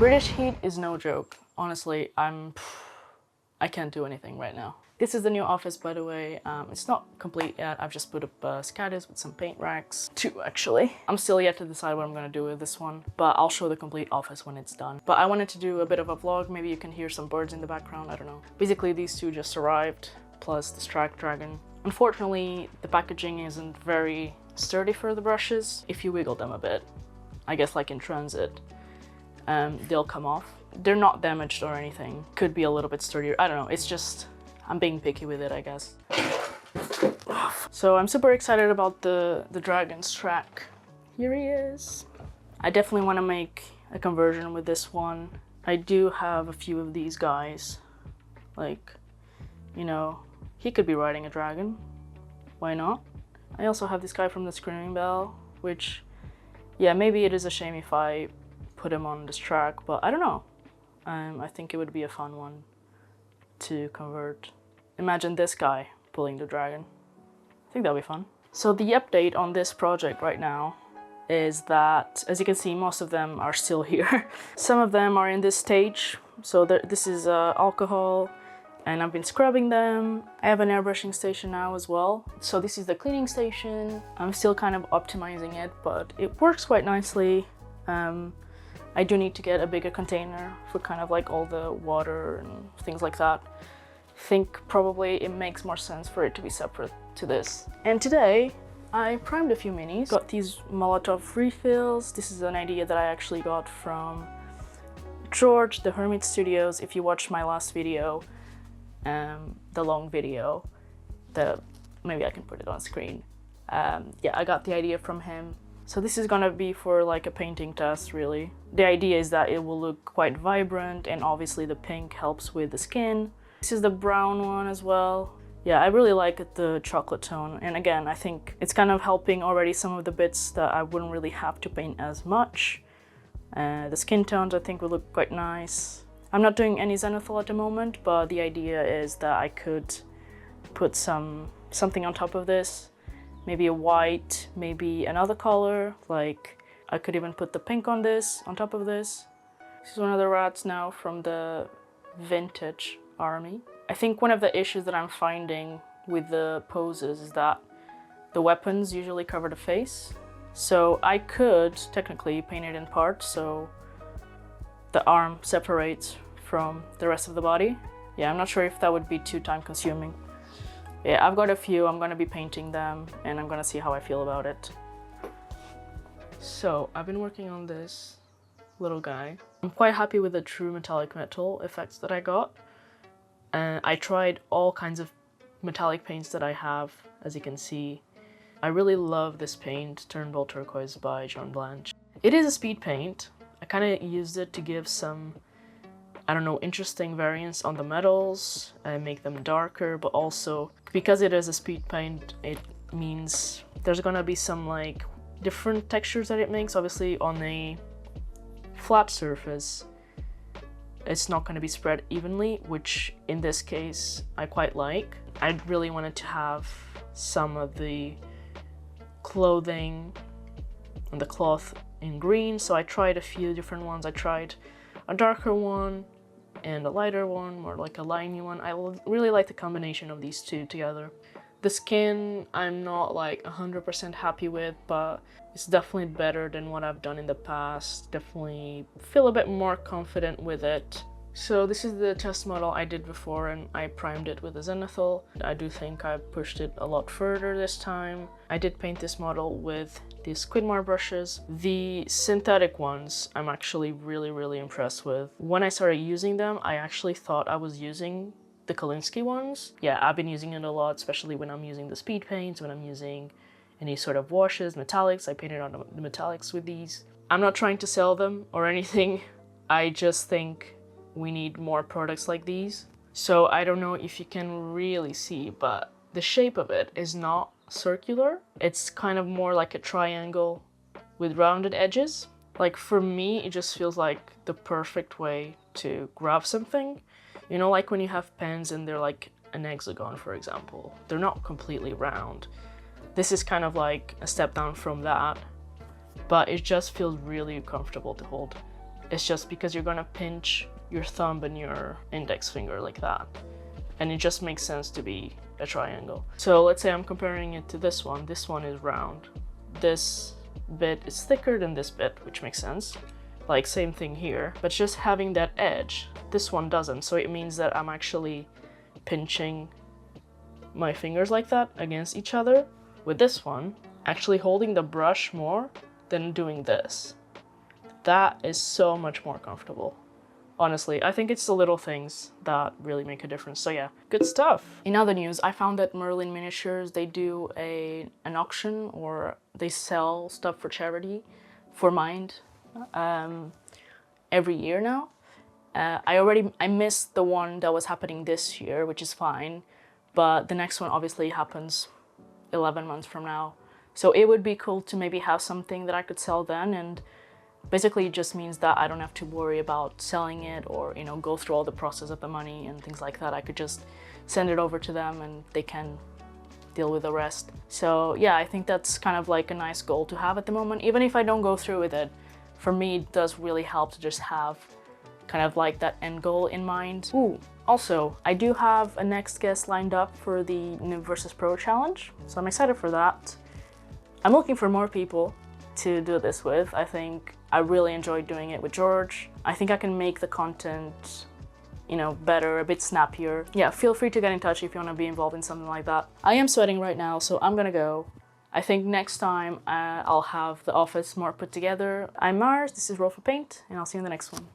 British heat is no joke. Honestly, I can't do anything right now. This is the new office, by the way. It's not complete yet. I've just put up SCADAs with some paint racks. 2, actually. I'm still yet to decide what I'm gonna do with this one, but I'll show the complete office when it's done. But I wanted to do a bit of a vlog. Maybe you can hear some birds in the background, I don't know. Basically, these 2 just arrived, plus the Strakh dragon. Unfortunately, the packaging isn't very sturdy for the brushes. If you wiggle them a bit, I guess like in transit, they'll come off. They're not damaged or anything. Could be a little bit sturdier. I don't know. It's just, I'm being picky with it, I guess. So I'm super excited about the dragon Strakh. Here he is. I definitely want to make a conversion with this one. I do have a few of these guys. Like, you know, he could be riding a dragon. Why not? I also have this guy from the Screaming Bell, which, yeah, maybe it is a shame if I put him on this track, but I don't know. I think it would be a fun one to convert. Imagine this guy pulling the dragon. I think that'll be fun. So the update on this project right now is that, as you can see, most of them are still here. Some of them are in this stage. So this is alcohol, and I've been scrubbing them. I have an airbrushing station now as well. So this is the cleaning station. I'm still kind of optimizing it, but it works quite nicely. I do need to get a bigger container for kind of like all the water and things like that. I think probably it makes more sense for it to be separate to this. And today I primed a few minis. Got these Molotow refills. This is an idea that I actually got from George, the Hermit Studios. If you watched my last video, the long video, maybe I can put it on screen. Yeah, I got the idea from him. So this is gonna be for like a painting test, really. The idea is that it will look quite vibrant, and obviously the pink helps with the skin. This is the brown one as well. Yeah, I really like the chocolate tone. And again, I think it's kind of helping already some of the bits that I wouldn't really have to paint as much. The skin tones I think will look quite nice. I'm not doing any zenithal at the moment, but the idea is that I could put something on top of this. Maybe a white, maybe another color, like I could even put the pink on this, on top of this. This is one of the rats now from the vintage army. I think one of the issues that I'm finding with the poses is that the weapons usually cover the face. So I could technically paint it in parts, so the arm separates from the rest of the body. Yeah, I'm not sure if that would be too time consuming. Yeah, I've got a few, I'm gonna be painting them, and I'm gonna see how I feel about it. So, I've been working on this little guy. I'm quite happy with the true metallic metal effects that I got. I tried all kinds of metallic paints that I have, as you can see. I really love this paint, Turnbull Turquoise by John Blanche. It is a speed paint. I kind of used it to give some, I don't know, interesting variants on the metals and make them darker, but also because it is a speed paint, it means there's gonna be some like different textures that it makes. Obviously on a flat surface, it's not gonna be spread evenly, which in this case, I quite like. I really wanted to have some of the clothing and the cloth in green, so I tried a few different ones. I tried a darker one and a lighter one, more like a limey one. I really like the combination of these two together. The skin, I'm not like 100% happy with, but it's definitely better than what I've done in the past. Definitely feel a bit more confident with it. So this is the test model I did before, and I primed it with a zenithal. I do think I pushed it a lot further this time. I did paint this model with these Squidmar brushes. The synthetic ones I'm actually really impressed with. When I started using them, I actually thought I was using the Kolinsky ones. Yeah, I've been using it a lot, especially when I'm using the speed paints, when I'm using any sort of washes, metallics. I painted on the metallics with these. I'm not trying to sell them or anything. I just think we need more products like these. So I don't know if you can really see, but the shape of it is not circular. It's kind of more like a triangle with rounded edges. Like for me, it just feels like the perfect way to grab something. You know, like when you have pens and they're like an hexagon, for example. They're not completely round. This is kind of like a step down from that, but it just feels really comfortable to hold. It's just because you're gonna pinch your thumb and your index finger like that. And it just makes sense to be a triangle. So let's say I'm comparing it to this one. This one is round. This bit is thicker than this bit, which makes sense. Like same thing here, but just having that edge, this one doesn't. So it means that I'm actually pinching my fingers like that against each other. With this one, actually holding the brush more than doing this. That is so much more comfortable. Honestly, I think it's the little things that really make a difference. So yeah, good stuff. In other news, I found that Merlin Miniatures, they do an auction, or they sell stuff for charity for Mind every year now. I missed the one that was happening this year, which is fine, but the next one obviously happens 11 months from now. So it would be cool to maybe have something that I could sell then, and basically it just means that I don't have to worry about selling it or, you know, go through all the process of the money and things like that. I could just send it over to them and they can deal with the rest. So yeah, I think that's kind of like a nice goal to have at the moment. Even if I don't go through with it, for me it does really help to just have kind of like that end goal in mind. Ooh, also, I do have a next guest lined up for the Noob vs Pro challenge, so I'm excited for that. I'm looking for more people to do this with. I think I really enjoyed doing it with George. I think I can make the content, you know, better, a bit snappier. Yeah, feel free to get in touch if you want to be involved in something like that. I am sweating right now, so I'm gonna go. I think next time I'll have the office more put together. I'm Mars, this is Roll for Paint, and I'll see you in the next one.